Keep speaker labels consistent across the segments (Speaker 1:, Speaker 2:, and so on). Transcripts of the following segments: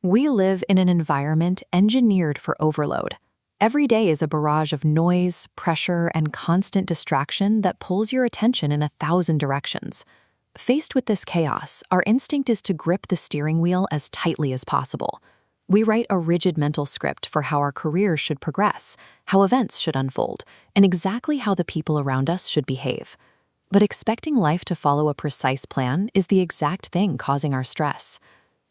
Speaker 1: We live in an environment engineered for overload. Every day is a barrage of noise, pressure, and constant distraction that pulls your attention in 1,000 directions. Faced with this chaos, our instinct is to grip the steering wheel as tightly as possible. We write a rigid mental script for how our careers should progress, how events should unfold, and exactly how the people around us should behave. But expecting life to follow a precise plan is the exact thing causing our stress.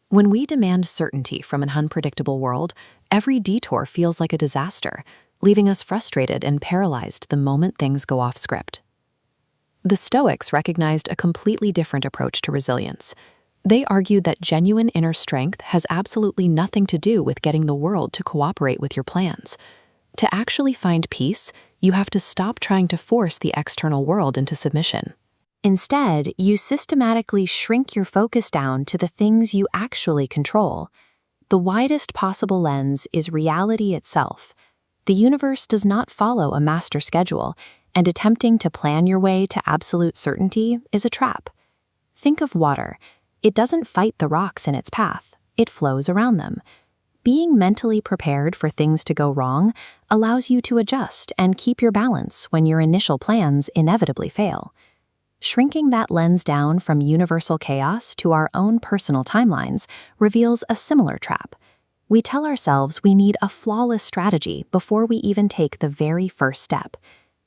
Speaker 1: When we demand certainty from an unpredictable world, every detour feels like a disaster, leaving us frustrated and paralyzed the moment things go off script. The Stoics recognized a completely different approach to resilience. They argued that genuine inner strength has absolutely nothing to do with getting the world to cooperate with your plans. To actually find peace, you have to stop trying to force the external world into submission. Instead, you systematically shrink your focus down to the things you actually control. The widest possible lens is reality itself. The universe does not follow a master schedule, and attempting to plan your way to absolute certainty is a trap. Think of water. It doesn't fight the rocks in its path, it flows around them. Being mentally prepared for things to go wrong allows you to adjust and keep your balance when your initial plans inevitably fail. Shrinking that lens down from universal chaos to our own personal timelines reveals a similar trap. We tell ourselves we need a flawless strategy before we even take the very first step.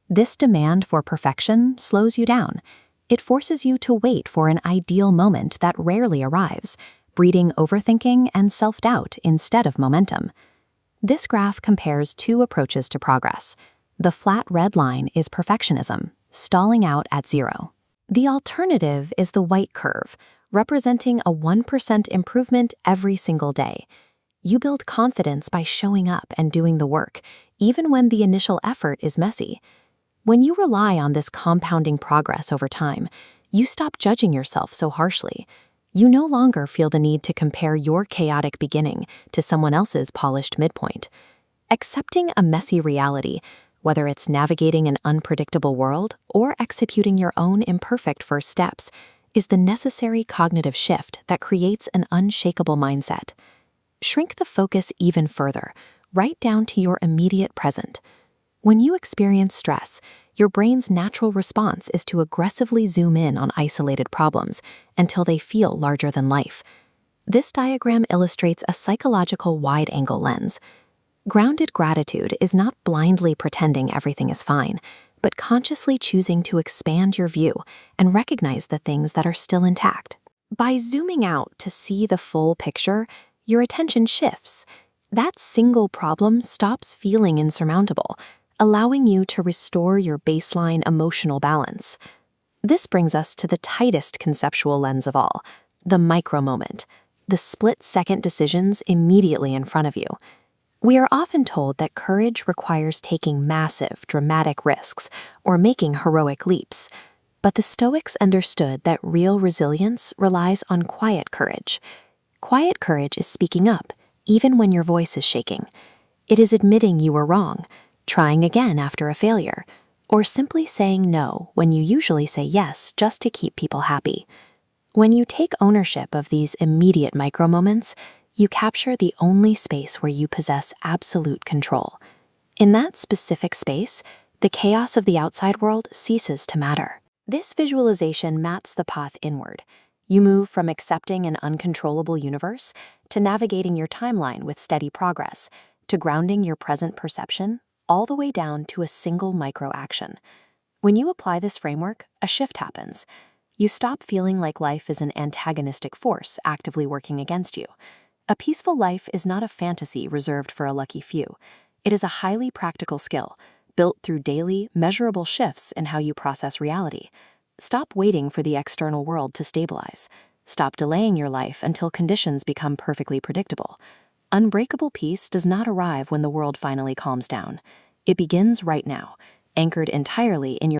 Speaker 1: This demand for perfection slows you down. It forces you to wait for an ideal moment that rarely arrives, breeding overthinking and self-doubt instead of momentum. This graph compares two approaches to progress. The flat red line is perfectionism, stalling out at 0. The alternative is the white curve, representing a 1% improvement every single day. You build confidence by showing up and doing the work, even when the initial effort is messy. When you rely on this compounding progress over time, you stop judging yourself so harshly. You no longer feel the need to compare your chaotic beginning to someone else's polished midpoint. Accepting a messy reality, whether it's navigating an unpredictable world or executing your own imperfect first steps, is the necessary cognitive shift that creates an unshakable mindset. Shrink the focus even further, right down to your immediate present. When you experience stress, your brain's natural response is to aggressively zoom in on isolated problems until they feel larger than life. This diagram illustrates a psychological wide-angle lens. Grounded gratitude is not blindly pretending everything is fine, but consciously choosing to expand your view and recognize the things that are still intact. By zooming out to see the full picture, your attention shifts. That single problem stops feeling insurmountable, allowing you to restore your baseline emotional balance. This brings us to the tightest conceptual lens of all, the micro-moment, the split-second decisions immediately in front of you. We are often told that courage requires taking massive, dramatic risks or making heroic leaps, but the Stoics understood that real resilience relies on quiet courage. Quiet courage is speaking up, even when your voice is shaking. It is admitting you were wrong, trying again after a failure, or simply saying no when you usually say yes just to keep people happy. When you take ownership of these immediate micro-moments, you capture the only space where you possess absolute control. In that specific space, the chaos of the outside world ceases to matter. This visualization maps the path inward. You move from accepting an uncontrollable universe to navigating your timeline with steady progress, to grounding your present perception, all the way down to a single micro-action. When you apply this framework, a shift happens. You stop feeling like life is an antagonistic force actively working against you. A peaceful life is not a fantasy reserved for a lucky few. It is a highly practical skill, built through daily, measurable shifts in how you process reality. Stop waiting for the external world to stabilize. Stop delaying your life until conditions become perfectly predictable. Unbreakable peace does not arrive when the world finally calms down. It begins right now, anchored entirely in your